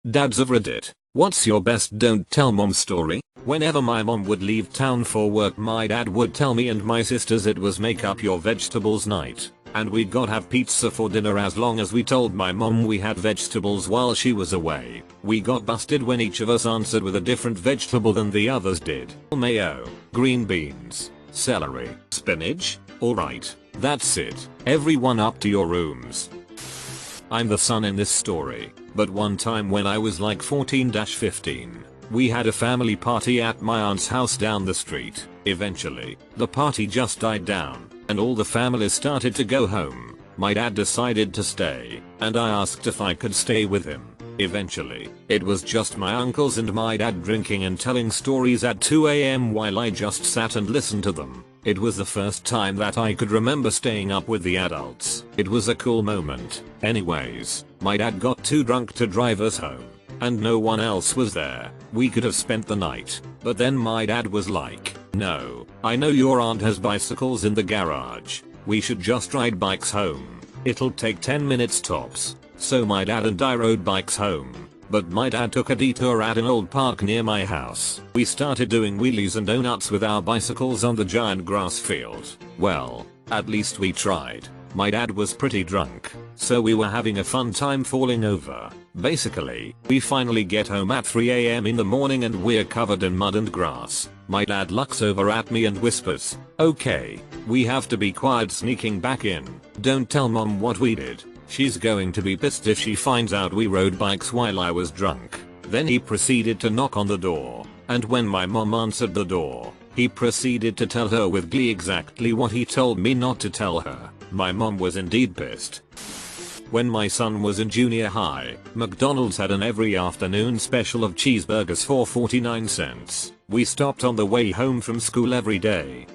Dads of Reddit, what's your best don't tell mom story? Whenever my mom would leave town for work, my dad would tell me and my sisters it was make up your vegetables night. And we'd got have pizza for dinner as long as we told my mom we had vegetables while she was away. We got busted when each of us answered with a different vegetable than the others did. Mayo, green beans, celery, spinach. Alright, that's it. Everyone up to your rooms. I'm the son in this story, but one time when I was like 14-15, we had a family party at my aunt's house down the street. Eventually, the party just died down, and all the family started to go home. My dad decided to stay, and I asked if I could stay with him. Eventually, it was just my uncles and my dad drinking and telling stories at 2 AM while I just sat and listened to them. It was the first time that I could remember staying up with the adults. It was a cool moment. Anyways, my dad got too drunk to drive us home, and no one else was there. We could have spent the night, but then my dad was like, "No, I know your aunt has bicycles in the garage. We should just ride bikes home. It'll take 10 minutes tops." So my dad and I rode bikes home. But my dad took a detour at an old park near my house. We started doing wheelies and donuts with our bicycles on the giant grass field. Well, at least we tried. My dad was pretty drunk, so we were having a fun time falling over. Basically, we finally get home at 3 AM in the morning and we're covered in mud and grass. My dad looks over at me and whispers, "Okay, we have to be quiet," sneaking back in. "Don't tell mom what we did. She's going to be pissed if she finds out we rode bikes while I was drunk." Then he proceeded to knock on the door, and when my mom answered the door, he proceeded to tell her with glee exactly what he told me not to tell her. My mom was indeed pissed. When my son was in junior high, McDonald's had an every afternoon special of cheeseburgers for 49 cents. We stopped on the way home from school every day.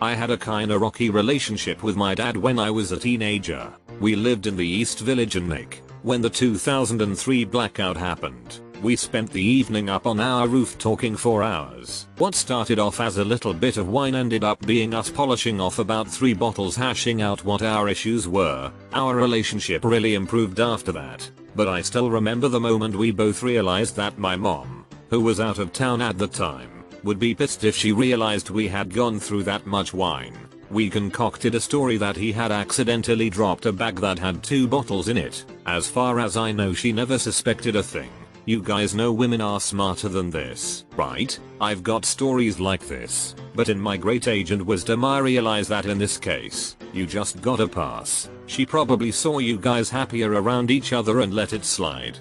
I had a kinda rocky relationship with my dad when I was a teenager. We lived in the East Village in Nick. When the 2003 blackout happened, we spent the evening up on our roof talking for hours. What started off as a little bit of wine ended up being us polishing off about 3 bottles, hashing out what our issues were. Our relationship really improved after that, but I still remember the moment we both realized that my mom, who was out of town at the time, would be pissed if she realized we had gone through that much wine. We concocted a story that he had accidentally dropped a bag that had 2 bottles in it. As far as I know, she never suspected a thing. You guys know women are smarter than this, right? I've got stories like this, but in my great age and wisdom I realize that in this case, you just gotta pass. She probably saw you guys happier around each other and let it slide.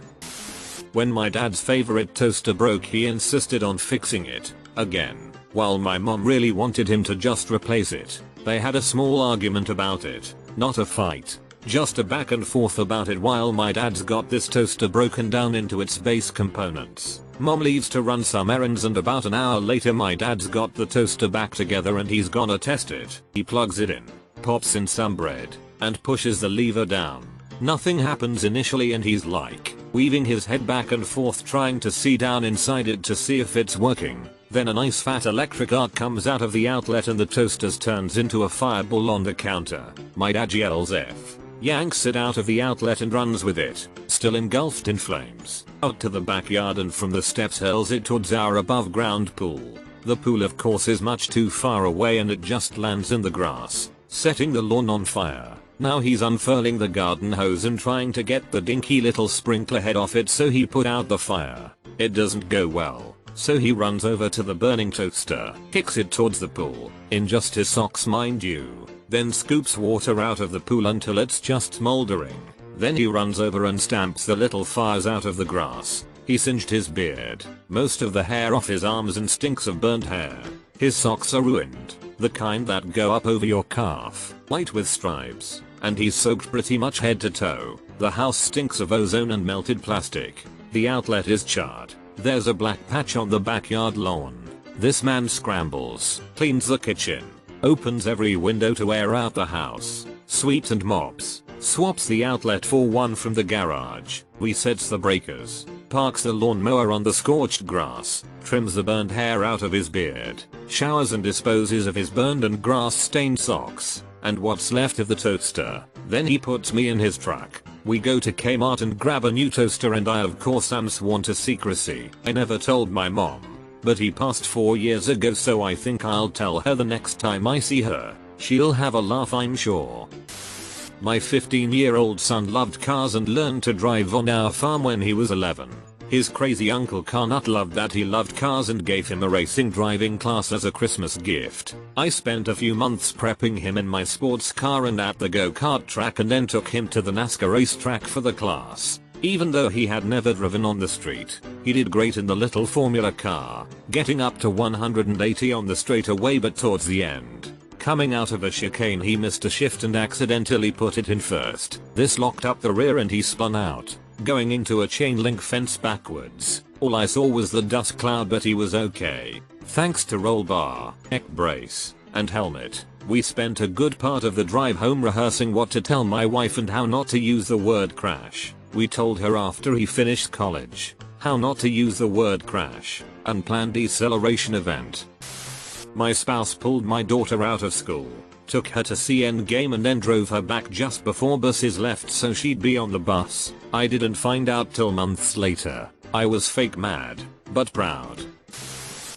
When my dad's favorite toaster broke, he insisted on fixing it again, while my mom really wanted him to just replace it. They had a small argument about it, not a fight, just a back and forth about it while my dad's got this toaster broken down into its base components. Mom leaves to run some errands and about an hour later my dad's got the toaster back together and he's gonna test it. He plugs it in, pops in some bread, and pushes the lever down. Nothing happens initially and he's like weaving his head back and forth trying to see down inside it to see if it's working. Then a nice fat electric arc comes out of the outlet and the toaster turns into a fireball on the counter. My dad yells F, yanks it out of the outlet and runs with it, still engulfed in flames, out to the backyard and from the steps hurls it towards our above ground pool. The pool of course is much too far away and it just lands in the grass, setting the lawn on fire. Now he's unfurling the garden hose and trying to get the dinky little sprinkler head off it so he put out the fire. It doesn't go well. So he runs over to the burning toaster, kicks it towards the pool, in just his socks mind you, then scoops water out of the pool until it's just smoldering. Then he runs over and stamps the little fires out of the grass. He singed his beard, most of the hair off his arms and stinks of burnt hair. His socks are ruined, the kind that go up over your calf, white with stripes, and he's soaked pretty much head to toe. The house stinks of ozone and melted plastic. The outlet is charred. There's a black patch on the backyard lawn. This man scrambles, cleans the kitchen, opens every window to air out the house, sweeps and mops, swaps the outlet for one from the garage, resets the breakers, parks the lawnmower on the scorched grass, trims the burned hair out of his beard, showers and disposes of his burned and grass stained socks, and what's left of the toaster. Then he puts me in his truck, We go to Kmart and grab a new toaster and I of course am sworn to secrecy. I never told my mom. But he passed 4 years ago so I think I'll tell her the next time I see her. She'll have a laugh I'm sure. My 15-year-old son loved cars and learned to drive on our farm when he was 11. His crazy uncle Carnut loved that he loved cars and gave him a racing driving class as a Christmas gift. I spent a few months prepping him in my sports car and at the go-kart track and then took him to the NASCAR racetrack for the class. Even though he had never driven on the street, he did great in the little Formula car, getting up to 180 on the straightaway but towards the end, coming out of a chicane he missed a shift and accidentally put it in first. This locked up the rear and he spun out, going into a chain link fence backwards. All I saw was the dust cloud but he was okay. Thanks to roll bar, neck brace, and helmet. We spent a good part of the drive home rehearsing what to tell my wife and how not to use the word crash. We told her after he finished college how not to use the word crash, unplanned deceleration event. My spouse pulled my daughter out of school, took her to see Endgame and then drove her back just before buses left so she'd be on the bus. I didn't find out till months later. I was fake mad, but proud.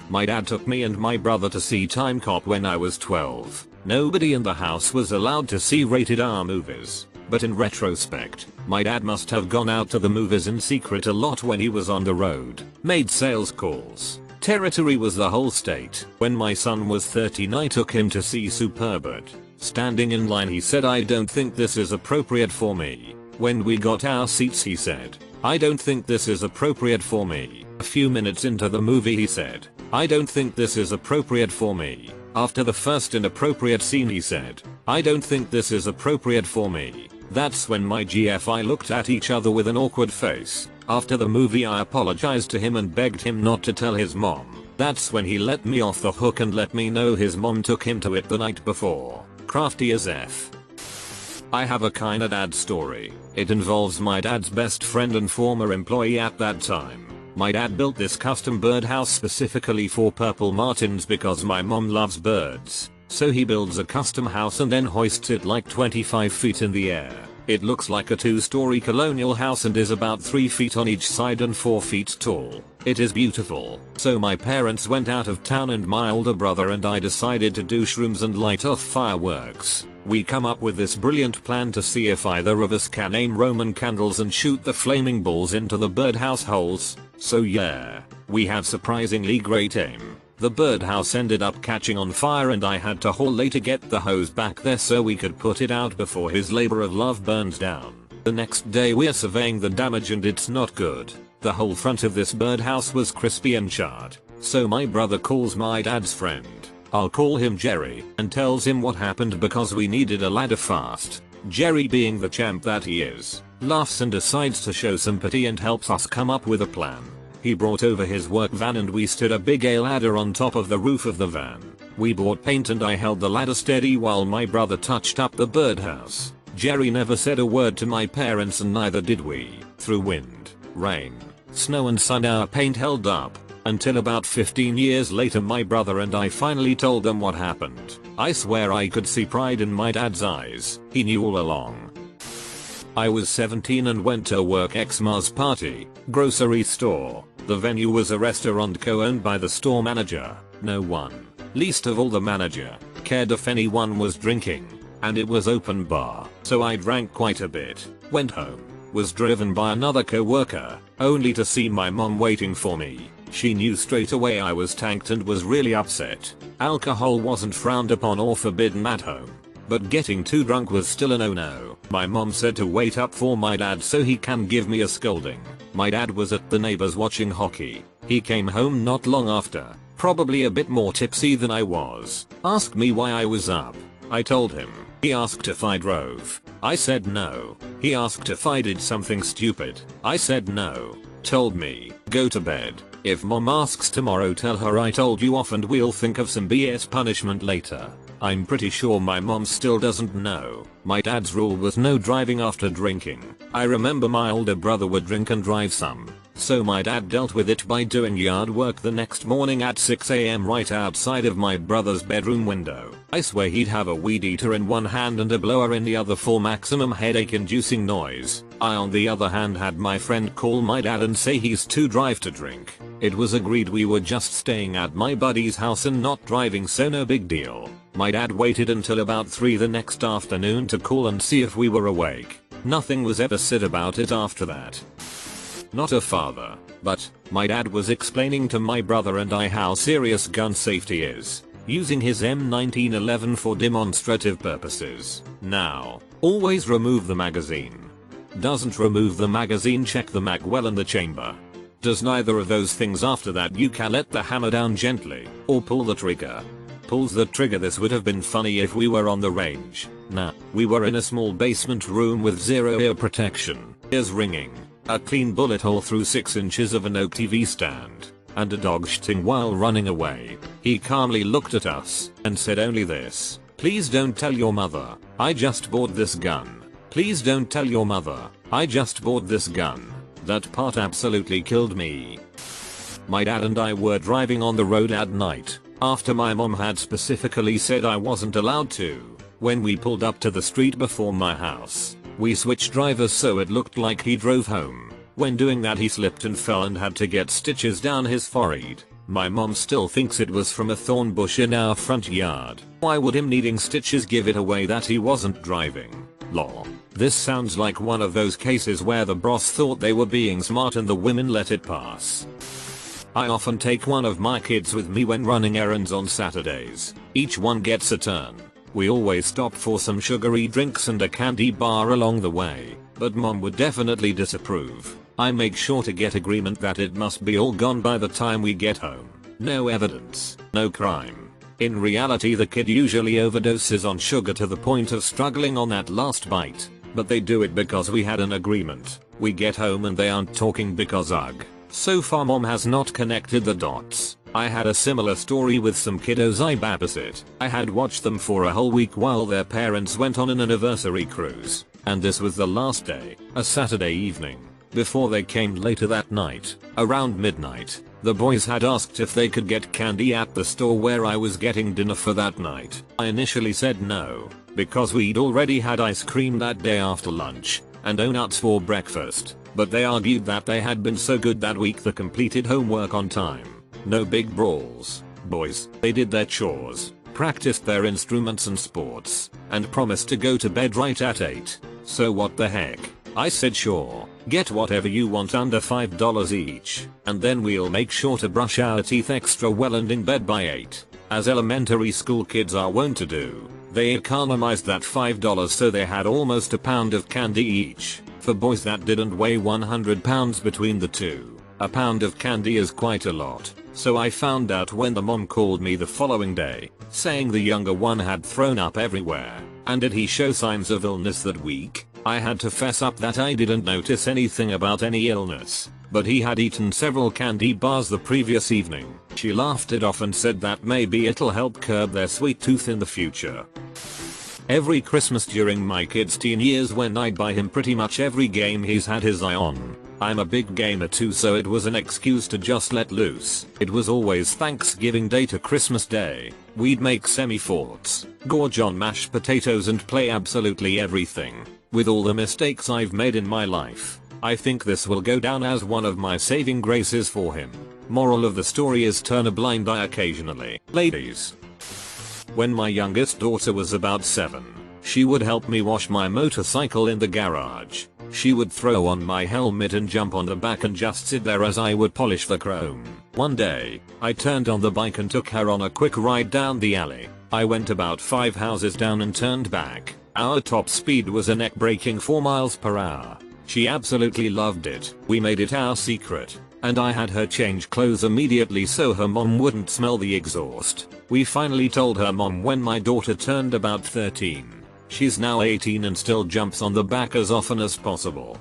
My dad took me and my brother to see Time Cop when I was 12. Nobody in the house was allowed to see rated R movies. But in retrospect, my dad must have gone out to the movies in secret a lot when he was on the road, made sales calls. Territory was the whole state. When my son was 13 I took him to see Superbird. Standing in line he said I don't think this is appropriate for me. When we got our seats he said, I don't think this is appropriate for me. A few minutes into the movie he said, I don't think this is appropriate for me. After the first inappropriate scene he said, I don't think this is appropriate for me. That's when my GFI looked at each other with an awkward face. After the movie I apologized to him and begged him not to tell his mom. That's when he let me off the hook and let me know his mom took him to it the night before. Crafty as F. I have a kinda dad story. It involves my dad's best friend and former employee at that time. My dad built this custom birdhouse specifically for purple martins because my mom loves birds. So he builds a custom house and then hoists it like 25 feet in the air. It looks like a 2-story colonial house and is about 3 feet on each side and 4 feet tall. It is beautiful. So my parents went out of town and my older brother and I decided to do shrooms and light off fireworks. We come up with this brilliant plan to see if either of us can aim Roman candles and shoot the flaming balls into the birdhouse holes. So yeah, we have surprisingly great aim. The birdhouse ended up catching on fire and I had to haul later get the hose back there so we could put it out before his labor of love burns down. The next day we're surveying the damage and it's not good. The whole front of this birdhouse was crispy and charred. So my brother calls my dad's friend, I'll call him Jerry, and tells him what happened because we needed a ladder fast. Jerry, being the champ that he is, laughs and decides to show sympathy and helps us come up with a plan. He brought over his work van and we stood a big ladder on top of the roof of the van. We bought paint and I held the ladder steady while my brother touched up the birdhouse. Jerry never said a word to my parents and neither did we. Through wind, rain, snow and sun our paint held up. Until about 15 years later my brother and I finally told them what happened. I swear I could see pride in my dad's eyes. He knew all along. I was 17 and went to a work Xmas party, grocery store. The venue was a restaurant co-owned by the store manager. No one, least of all the manager, cared if anyone was drinking. And it was open bar, so I drank quite a bit, went home, was driven by another co-worker, only to see my mom waiting for me. She knew straight away I was tanked and was really upset. Alcohol wasn't frowned upon or forbidden at home, but getting too drunk was still a no-no. My mom said to wait up for my dad so he can give me a scolding. My dad was at the neighbors watching hockey. He came home not long after, probably a bit more tipsy than I was. Asked me why I was up. I told him. He asked if I drove. I said no. He asked if I did something stupid. I said no. Told me, go to bed. If mom asks tomorrow tell her I told you off and we'll think of some BS punishment later. I'm pretty sure my mom still doesn't know. My dad's rule was no driving after drinking. I remember my older brother would drink and drive some. So my dad dealt with it by doing yard work the next morning at 6 AM right outside of my brother's bedroom window. I swear he'd have a weed eater in one hand and a blower in the other for maximum headache inducing noise. I on the other hand had my friend call my dad and say he's too drive to drink. It was agreed we were just staying at my buddy's house and not driving, so no big deal. My dad waited until about 3 the next afternoon to call and see if we were awake. Nothing was ever said about it after that. Not a father, but my dad was explaining to my brother and I how serious gun safety is, using his M1911 for demonstrative purposes. Now, always remove the magazine. Doesn't remove the magazine, check the mag well in the chamber. Does neither of those things. After that you can let the hammer down gently, or pull the trigger. Pulls the trigger. This would have been funny if we were on the range. Nah, we were in a small basement room with zero ear protection, ears ringing, a clean bullet hole through 6 inches of an oak TV stand, and a dog shitting while running away. He calmly looked at us and said only this: "Please don't tell your mother, I just bought this gun. Please don't tell your mother, I just bought this gun." That part absolutely killed me. My dad and I were driving on the road at night, after my mom had specifically said I wasn't allowed to. When we pulled up to the street before my house, we switched drivers so it looked like he drove home. When doing that he slipped and fell and had to get stitches down his forehead. My mom still thinks it was from a thorn bush in our front yard. Why would him needing stitches give it away that he wasn't driving? Lol. This sounds like one of those cases where the boss thought they were being smart and the women let it pass. I often take one of my kids with me when running errands on Saturdays. Each one gets a turn. We always stop for some sugary drinks and a candy bar along the way, but mom would definitely disapprove. I make sure to get agreement that it must be all gone by the time we get home. No evidence, no crime. In reality the kid usually overdoses on sugar to the point of struggling on that last bite, but they do it because we had an agreement. We get home and they aren't talking because ugh. So far mom has not connected the dots. I had a similar story with some kiddos I babysit. I had watched them for a whole week while their parents went on an anniversary cruise, and this was the last day, a Saturday evening. Before they came later that night, around midnight, the boys had asked if they could get candy at the store where I was getting dinner for that night. I initially said no, because we'd already had ice cream that day after lunch, and donuts for breakfast, but they argued that they had been so good that week they completed homework on time. No big brawls. Boys, they did their chores, practiced their instruments and sports, and promised to go to bed right at 8. So what the heck? I said sure, get whatever you want under $5 each, and then we'll make sure to brush our teeth extra well and in bed by 8. As elementary school kids are wont to do, they economized that $5 so they had almost a pound of candy each. For boys that didn't weigh 100 pounds between the two, a pound of candy is quite a lot. So I found out when the mom called me the following day, saying the younger one had thrown up everywhere. And did he show signs of illness that week? I had to fess up that I didn't notice anything about any illness, but he had eaten several candy bars the previous evening. She laughed it off and said that maybe it'll help curb their sweet tooth in the future. Every Christmas during my kid's teen years when I'd buy him pretty much every game he's had his eye on. I'm a big gamer too, so it was an excuse to just let loose. It was always Thanksgiving Day to Christmas Day. We'd make semi-forts, gorge on mashed potatoes and play absolutely everything. With all the mistakes I've made in my life, I think this will go down as one of my saving graces for him. Moral of the story is turn a blind eye occasionally. Ladies. When my youngest daughter was about 7, she would help me wash my motorcycle in the garage. She would throw on my helmet and jump on the back and just sit there as I would polish the chrome. One day, I turned on the bike and took her on a quick ride down the alley. I went about 5 houses down and turned back. Our top speed was a neck-breaking 4 miles per hour. She absolutely loved it. We made it our secret, and I had her change clothes immediately so her mom wouldn't smell the exhaust. We finally told her mom when my daughter turned about 13. She's now 18 and still jumps on the back as often as possible.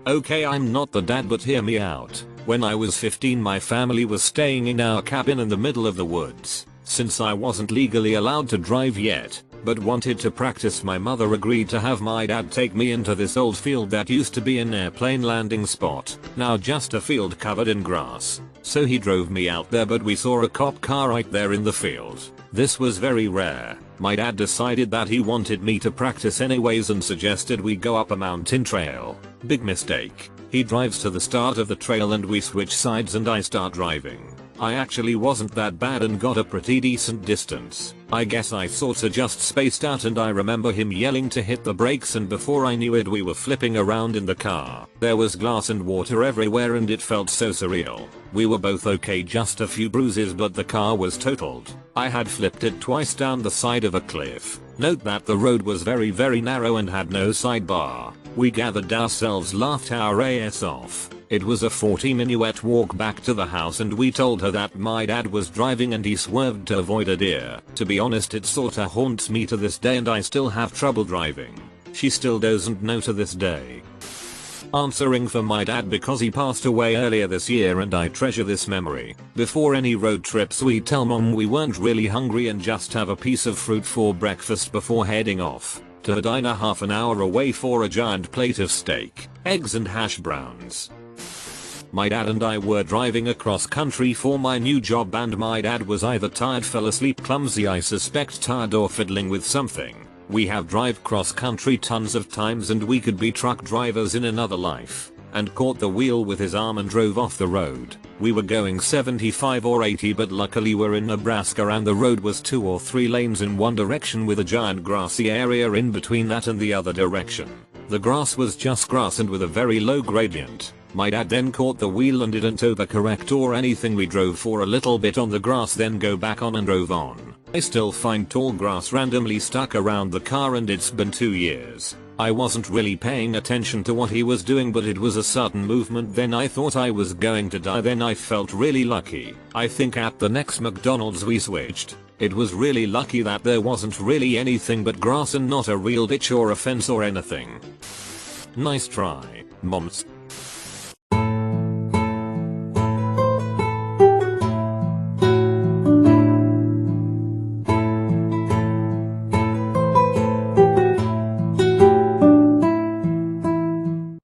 Okay, I'm not the dad, but hear me out. When I was 15 my family was staying in our cabin in the middle of the woods. Since I wasn't legally allowed to drive yet, but wanted to practice. My mother agreed to have my dad take me into this old field that used to be an airplane landing spot, now just a field covered in grass. So he drove me out there, but we saw a cop car right there in the field. This was very rare. My dad decided that he wanted me to practice anyways and suggested we go up a mountain trail. Big mistake. He drives to the start of the trail and we switch sides and I start driving. I actually wasn't that bad and got a pretty decent distance. I guess I sorta just spaced out and I remember him yelling to hit the brakes, and before I knew it we were flipping around in the car. There was glass and water everywhere and it felt so surreal. We were both okay, just a few bruises, but the car was totaled. I had flipped it twice down the side of a cliff. Note that the road was very narrow and had no sidebar. We gathered ourselves, laughed our ass off. It was a 40-minute walk back to the house and we told her that my dad was driving and he swerved to avoid a deer. To be honest, it sorta haunts me to this day and I still have trouble driving. She still doesn't know to this day. Answering for my dad because he passed away earlier this year and I treasure this memory. Before any road trips we tell mom we weren't really hungry and just have a piece of fruit for breakfast before heading off to a diner half an hour away for a giant plate of steak, eggs and hash browns. My dad and I were driving across country for my new job and my dad was either tired, fell asleep, clumsy, I suspect tired, or fiddling with something. We have drive cross country tons of times and we could be truck drivers in another life, and caught the wheel with his arm and drove off the road. We were going 75 or 80, but luckily we're in Nebraska and the road was 2 or 3 lanes in one direction with a giant grassy area in between that and the other direction. The grass was just grass and with a very low gradient. My dad then caught the wheel and didn't overcorrect or anything. We drove for a little bit on the grass, then go back on and drove on. I still find tall grass randomly stuck around the car and it's been 2 years. I wasn't really paying attention to what he was doing, but it was a sudden movement. Then I thought I was going to die. Then I felt really lucky. I think at the next McDonald's we switched. It was really lucky that there wasn't really anything but grass and not a real ditch or a fence or anything. Nice try, moms.